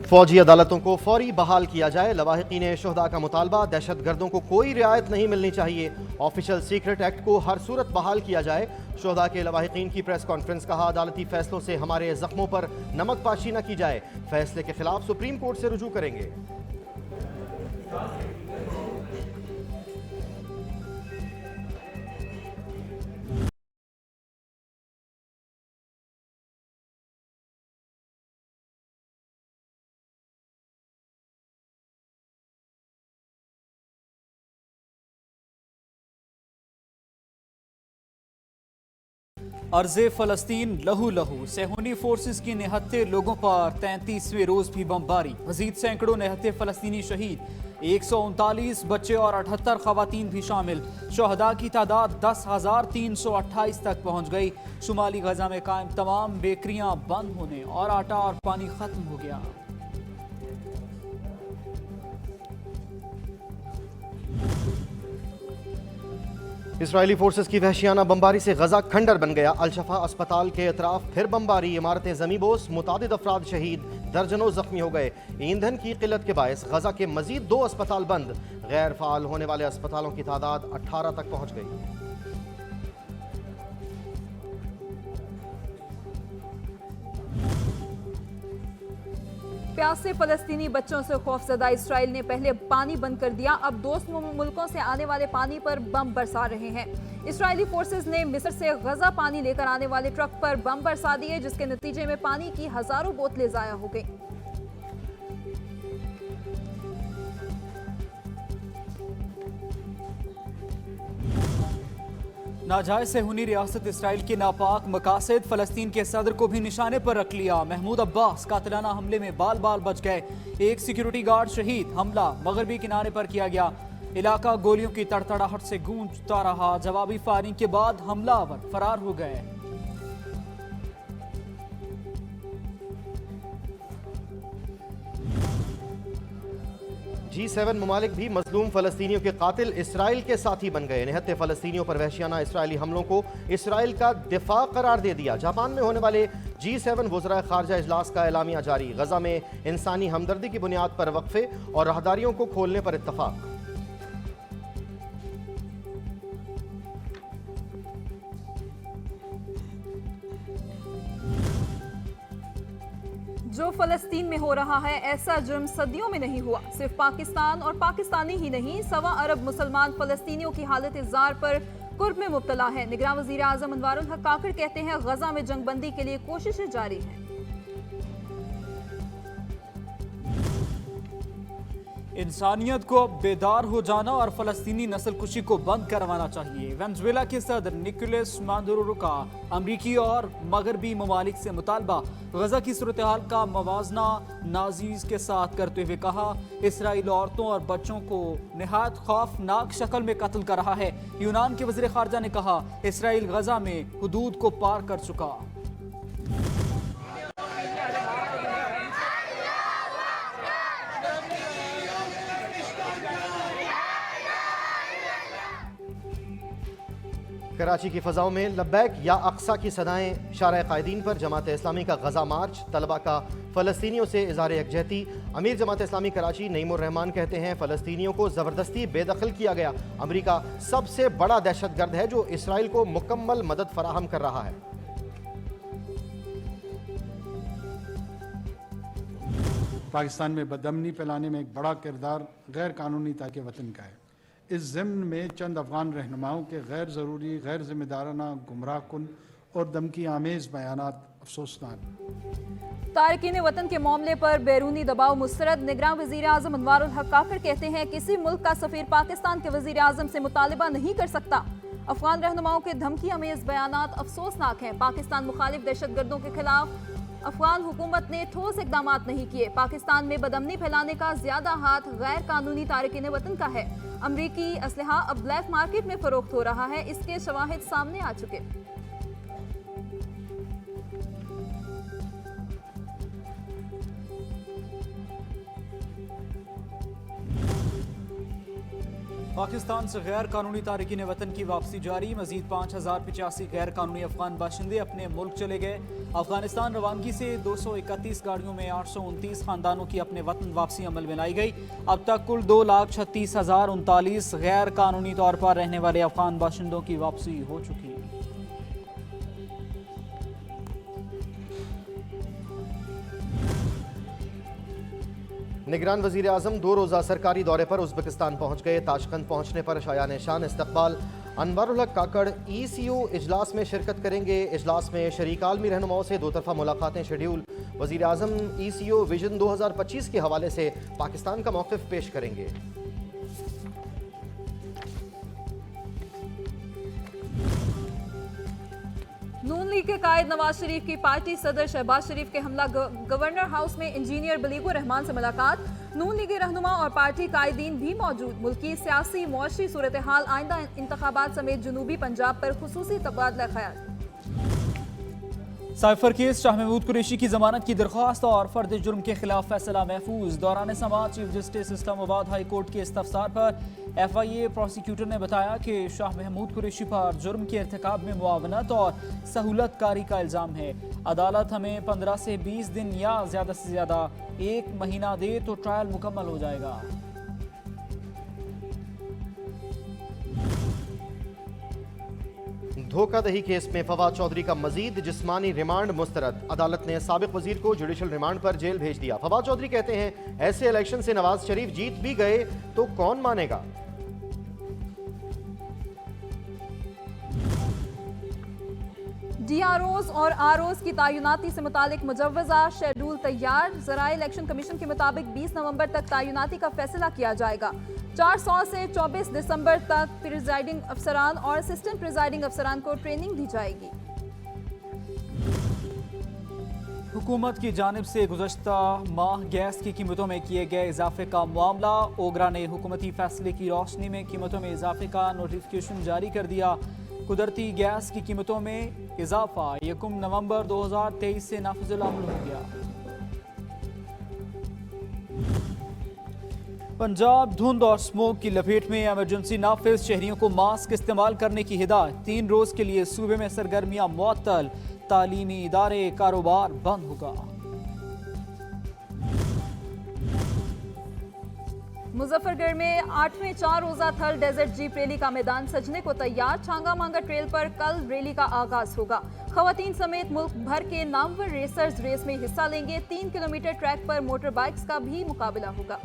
फौजी अदालतों को फौरी बहाल किया जाए, लवाहिकीन शुहदा का मुतालबा। दहशत गर्दों को कोई रियायत नहीं मिलनी चाहिए। ऑफिशियल सीक्रेट एक्ट को हर सूरत बहाल किया जाए। शुहदा के लवाहिकीन की प्रेस कॉन्फ्रेंस। कहा, अदालती फैसलों से हमारे जख्मों पर नमक पाशी न की जाए। फैसले के खिलाफ सुप्रीम कोर्ट से रुजू करेंगे। अर्ज़े फ़लस्तीन लहू लहू। सेहूनी फोर्सेस की निहत्ते लोगों पर 33वें रोज भी बमबारी। मजीद सैकड़ों निहत्ते फ़लस्तीनी शहीद। 139 बच्चे और 78 खवातीन भी शामिल। शहदा की तादाद 10,328 तक पहुँच गई। शुमाली गजा में कायम तमाम बेकरियाँ बंद होने और आटा और पानी खत्म हो गया। इसराइली फोर्सेस की वहशियाना बमबारी से गजा खंडर बन गया। अल-शफा अस्पताल के अतराफ फिर बमबारी। इमारतें ज़मींबोस, मुतादिद अफराद शहीद, दर्जनों जख्मी हो गए। ईंधन की किल्लत के बायस गजा के मजीद 2 अस्पताल बंद। गैर फाल होने वाले अस्पतालों की तादाद 18 तक पहुंच गई। प्यासे फलस्तीनी बच्चों से खौफजदा इसराइल ने पहले पानी बंद कर दिया, अब दोस्त मुल्कों से आने वाले पानी पर बम बरसा रहे हैं। इसराइली फोर्सेस ने मिस्र से गजा पानी लेकर आने वाले ट्रक पर बम बरसा दिए, जिसके नतीजे में पानी की हजारों बोतलें जाया हो गई। नाजायज सेहूनी रियासत इसराइल के नापाक मकासद। फलस्तीन के सदर को भी निशाने पर रख लिया। महमूद अब्बास कातिलाना हमले में बाल बाल बच गए। एक सिक्योरिटी गार्ड शहीद। हमला मगरबी किनारे पर किया गया। इलाका गोलियों की तड़तड़ाहट से गूंजता रहा। जवाबी फायरिंग के बाद हमलावर फरार हो गए। G7 ममालिक भी मजलूम फलस्तीनियों के कातिल इसराइल के साथी बन गए। निहत्ते फलस्तीनियों पर वहशियाना इसराइली हमलों को इसराइल का दिफा करार दे दिया। जापान में होने वाले G7 वज़राए खारजा इजलास का एलामिया जारी। गजा में इंसानी हमदर्दी की बुनियाद पर वक्फे और राहदारियों को खोलने पर इत्तफाक। जो फलस्तीन में हो रहा है, ऐसा जुर्म सदियों में नहीं हुआ। सिर्फ पाकिस्तान और पाकिस्तानी ही नहीं, 1.25 अरब मुसलमान फलस्तीनियों की हालत जार पर कुर्ब में मुब्तला है। निगरान वज़ीर आज़म अनवारुल हक काकड़ कहते हैं, गजा में जंगबंदी के लिए कोशिशें जारी हैं। इंसानियत को बेदार हो जाना और फलस्तीनी नस्लकुशी को बंद करवाना चाहिए। वेनेजुएला के सदर निकोलस मादुरो का अमरीकी और मगरबी ममालिक से मुतालबा। गजा की सूरत हाल का मवाजना नाजीज के साथ करते हुए कहा, इसराइल औरतों और बच्चों को निहायत खौफनाक शक्ल में कत्ल कर रहा है। यूनान के वज़ीर खारजा ने कहा, इसराइल गजा में हुदूद को पार कर चुका। कराची की फ़ज़ाओं में लब्बैक या अक्सा की सदाएं। शारा कायदीन पर जमात इस्लामी का गजा मार्च। तलबा का फ़लस्तीनियों से इज़हार यकजहती। अमीर जमात इस्लामी कराची नईमुर रहमान कहते हैं, फ़लस्तीनियों को ज़बरदस्ती बेदखल किया गया। अमरीका सबसे बड़ा दहशत गर्द है जो इसराइल को मुकम्मल मदद फराहम कर रहा है। पाकिस्तान में बदअमनी फैलाने में एक बड़ा किरदार गैर कानूनी ताके वतन का है। इस ज़िम्न में चंद अफगान रहनुमाओं के गैर ज़रूरी, गैर जिम्मेदाराना, गुमराह कुन और धमकी आमेज़ बयानात अफसोसनाक। तारकीन वतन के मामले पर बैरूनी दबाव मुस्तरद। निगरान वज़ीर आज़म अनवारुल हक काकड़ कहते हैं, किसी मुल्क का सफ़ीर पाकिस्तान के वज़ीर आज़म से मुतालिबा नहीं कर सकता। अफगान रहनुमाओं के धमकी आमेज़ बयानात अफसोसनाक हैं। पाकिस्तान मुखालिफ दहशत गर्दों के खिलाफ अफगान हुकूमत ने ठोस इकदाम नहीं किए। पाकिस्तान में बदअमनी फैलाने का ज्यादा हाथ गैर कानूनी तारकीन वतन का है। अमरीकी असलहा अब ब्लैक मार्केट में फरोख्त हो रहा है, इसके शवाहिद सामने आ चुके। पाकिस्तान से गैर कानूनी तारकीन वतन की वापसी जारी। मजीद 5085 गैर कानूनी अफगान बाशिंदे अपने मुल्क चले गए। अफगानिस्तान रवानगी से 231 गाड़ियों में 829 खानदानों की अपने वतन वापसी अमल में लाई गई। अब तक कुल 2,36,039 गैर कानूनी तौर पर रहने वाले अफगान बाशिंदों की वापसी हो चुकी है। निगरान वजीर आजम 2 रोज़ा सरकारी दौरे पर उज़्बेकिस्तान पहुँच गए। ताशकंद पहुँचने पर शायान शान इस्तकबाल। अनवारुल हक काकड़ ECO इजलास में शिरकत करेंगे। इजलास में शरीक आलमी रहनुमाओं से 2 तरफ़ा मुलाकातें शेड्यूल। वजीर आजम ECO विजन 2025 के हवाले से पाकिस्तान का मौक़िफ़ पेश करेंगे। नून लीग के कायद नवाज शरीफ की पार्टी सदर शहबाज शरीफ के हमला गवर्नर हाउस में इंजीनियर बलीगुर रहमान से मुलाकात। नून लीग रहनुमा और पार्टी कायदीन भी मौजूद। मुल्की सियासी मुआशी सूरत हाल, आइंदा इंतखाबात समेत जनूबी पंजाब पर खुसूसी तबादला ख्याल। साइफर केस शाह महमूद कुरैशी की जमानत की दरख्वास्त और फर्द जुर्म के खिलाफ फैसला महफूज। दौरान समाअत chief justice Islamabad high court के इस्तफसार पर FIA प्रोसिक्यूटर ने बताया कि शाह महमूद कुरैशी पर जुर्म के इर्तिकाब में मुआवनत और सहूलतकारी का इल्ज़ाम है। अदालत हमें 15 से 20 दिन या ज़्यादा से ज़्यादा 1 महीना दे तो ट्रायल मुकम्मल हो जाएगा। धोखाधड़ी केस में फवाद चौधरी का मजीद जिस्मानी रिमांड मुस्तरद। अदालत ने साबिक वजीर को जुडिशल रिमांड पर जेल भेज दिया। फवाद चौधरी कहते हैं ऐसे इलेक्शन से नवाज शरीफ जीत भी गए तो कौन मानेगा। DROs और ROs की तैनाती से मुतालिक मुजव्वज़ा शेड्यूल तैयार। ज़राए इलेक्शन कमीशन के मुताबिक 20 नवंबर तक तैनाती का फैसला किया जाएगा। 400 से 24 दिसंबर तक प्रिजाइडिंग अफसरान और असिस्टेंट प्रिजाइडिंग अफसरान को ट्रेनिंग दी जाएगी। हुकूमत की जानिब से गुज़श्ता माह गैस की कीमतों में किए गए इजाफे का मामला। ओगरा ने हुकूमती फैसले की रोशनी में कीमतों में इजाफे का नोटिफिकेशन जारी कर दिया। कुदरती गैस की कीमतों में इजाफा 1 नवंबर 2023 से नाफिजुल अमल हो गया। पंजाब धुंध और स्मोक की लपेट में, इमरजेंसी नाफिज। शहरियों को मास्क इस्तेमाल करने की हिदायत। 3 रोज के लिए सूबे में सरगर्मियां मुअत्तल। तालीमी इदारे, कारोबार बंद होगा। मुजफ्फरगढ़ में 8वें 4 रोजा थल डेजर्ट जीप रैली का मैदान सजने को तैयार। छांगा मांगा ट्रेल पर कल रैली का आगाज होगा। खवातीन समेत मुल्क भर के नामवर रेसर्स रेस में हिस्सा लेंगे। 3 किलोमीटर ट्रैक पर मोटर बाइक्स का भी मुकाबला होगा।